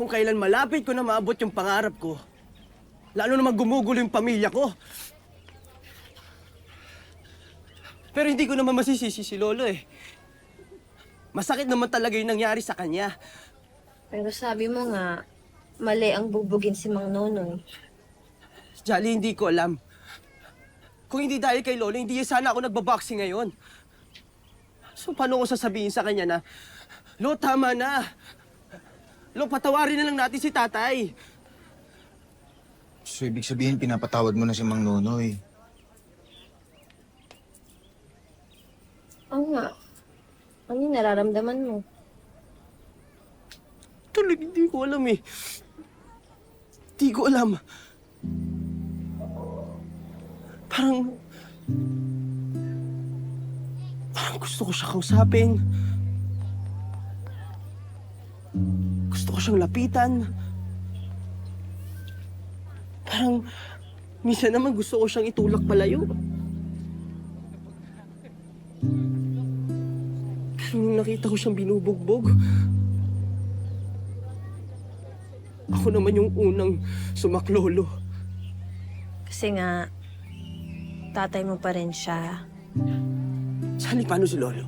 kung kailan malapit ko na maabot yung pangarap ko. Lalo naman gumugulo yung pamilya ko. Pero hindi ko naman masisisi si Lolo eh. Masakit naman talaga yung nangyari sa kanya. Pero sabi mo nga, mali ang bubugin si Mang Nonoy. Jolly, hindi ko alam. Kung hindi dahil kay Lolo, hindi sana ako nagbaboxing ngayon. So, paano ko sasabihin sa kanya na, Lo, tama na. Lo, patawarin na lang natin si tatay. So, ibig sabihin, pinapatawad mo na si Mang Nonoy. Oo nga. Ano yung nararamdaman mo? Tuloy, hindi ko alam eh. Hindi ko alam. Parang gusto ko siya kausapin. Gusto ko siyang lapitan. Parang minsan naman gusto ko siyang itulak palayo. Pero nung nakita ko siyang binubugbog, ako naman yung unang sumaklolo. Kasi nga, tatay mo pa rin siya. Sali, paano si Lolo?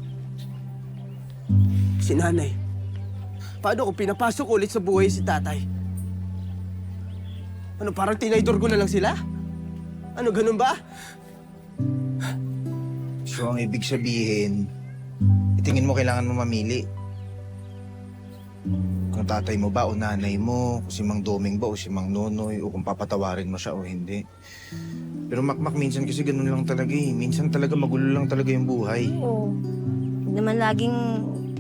Si Nanay? Paano kung pinapasok ulit sa buhay si tatay? Ano, parang tinaydor ko na lang sila? Ano, ganun ba? So, ang ibig sabihin, itingin mo kailangan mo mamili. Kung tatay mo ba o nanay mo, kung si Mang Doming ba o si Mang Nonoy, o kung papatawarin mo siya o hindi. Pero makmak, minsan kasi ganun lang talaga eh. Minsan talaga magulo lang talaga yung buhay. Oo. Hindi naman laging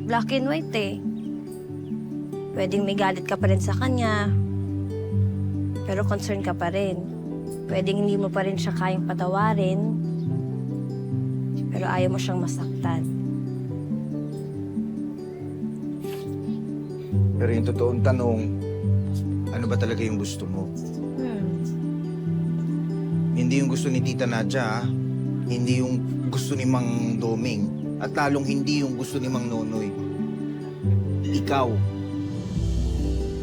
black and white eh. Pwedeng may galit ka pa rin sa kanya. Pero concerned ka pa rin. Pwedeng hindi mo pa rin siya kayang patawarin. Pero ayaw mo siyang masaktan. Pero yung totoong tanong, ano ba talaga yung gusto mo? Hindi yung gusto ni Tita Nadja, hindi yung gusto ni Mang Doming, at lalong hindi yung gusto ni Mang Nonoy. Ikaw.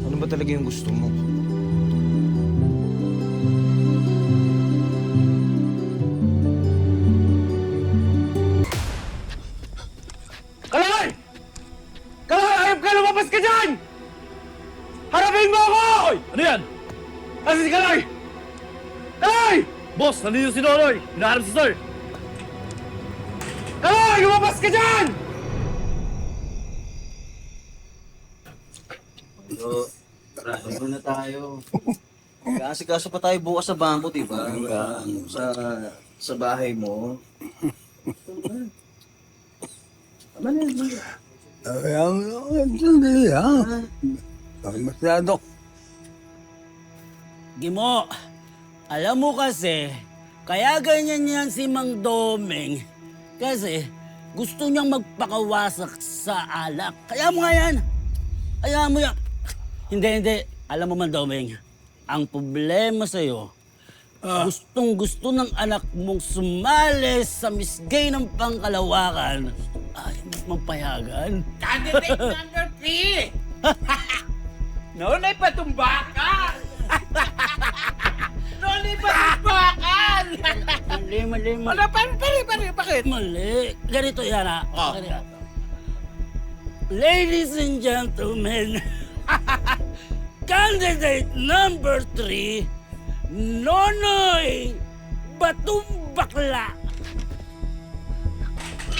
Ano ba talaga yung gusto mo? Kalay! Kalay! Ayop ka! Lumabas ka dyan! Harapin mo ako! Hoy! Ano yan? Asa si Kalay? Kalay! Boss, nandito si Nonoy! Hinahanap si Sir! Kalay! Lumabas ka dyan! Ano na tayo? Kaso pa tayo bukas sa bangko, di ba? Sa bahay mo. Masyado. Gimo, alam mo kasi, kaya ganyan yan si Mang Doming. Kasi gusto niyang magpakawasak sa alak. Kaya mo nga yan. Kaya mo yan. Hindi. Alam mo, Mang Doming, ang problema sa'yo, gustong-gusto ng anak mong sumali sa misgay ng pangkalawakan. Ay, mapayagan. Candidate number 3! Nonoy Patumbakan! Nonoy Patumbakan! Mali. Ano, bakit? Mali. Ganito yan, ha? Oh. Ganito. Ladies and gentlemen, candidate number 3, Nonoy Batumbakla.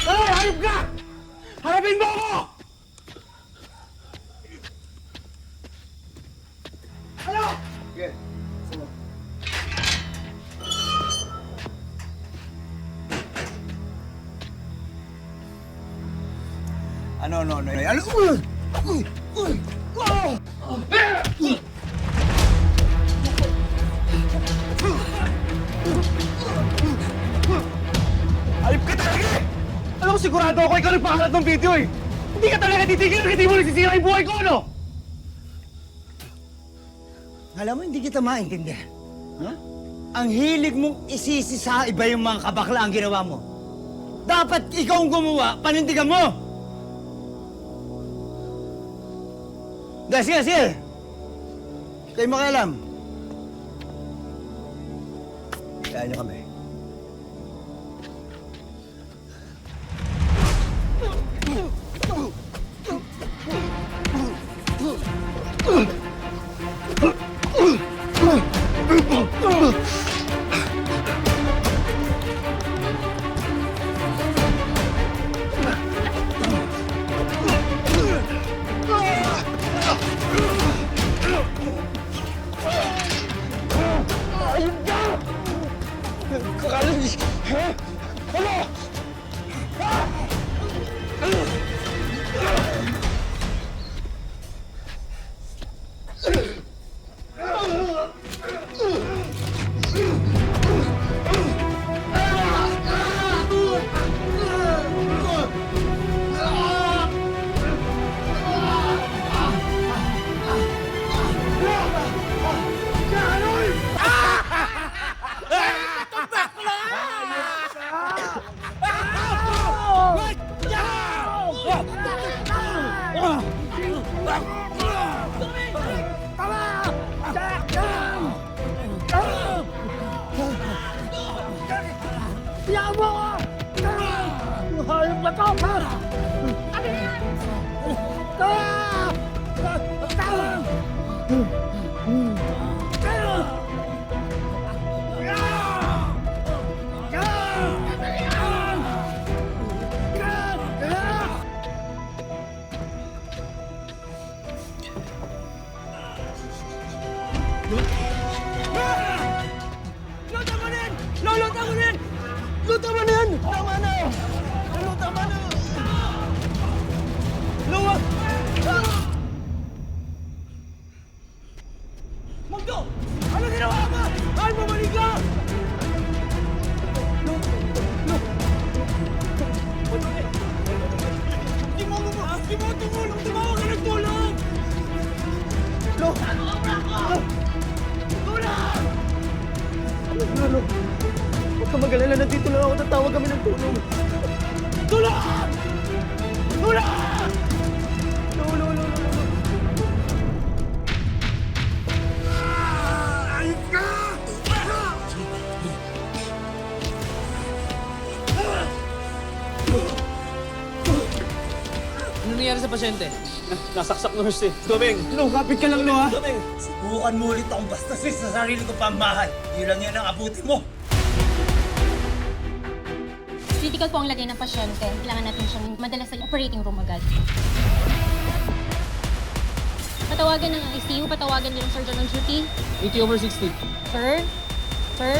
Kalay! Hayop ka! Harapin mo ako! Ano? Ano? Hayop ka talaga eh! Alam ko sigurado ako ikaw nagpakalat ng video eh! Hindi ka talaga titigil kasi hindi mo nasisira yung buhay ko, ano? Alam mo, hindi kita maintindihan. Ha? Ang hilig mong isisi sa iba yung mga kabakla ang ginawa mo. Dapat ikaw ang gumawa, panindigan mo! Sige. Tayo makialam. Kaya niyo kami. Huwag ka mag-alala, nandito lang ako, tatawag kami ng tulong. Tulong! Tulong! No. Ano nangyari sa pasyente? Nasaksak na nurse eh. Doming! Lo, kapit ka lang, Lo, ha? Subukan mo ulit akong bastasin sa sarili kong pambahay. Di lang yan ang abutin mo. Critical po ang lagay ng pasyente. Kailangan natin siyang madala sa operating room agad. Patawagan ng ICU, patawagan niyo ng surgeon on duty. 80/60. Sir? Sir?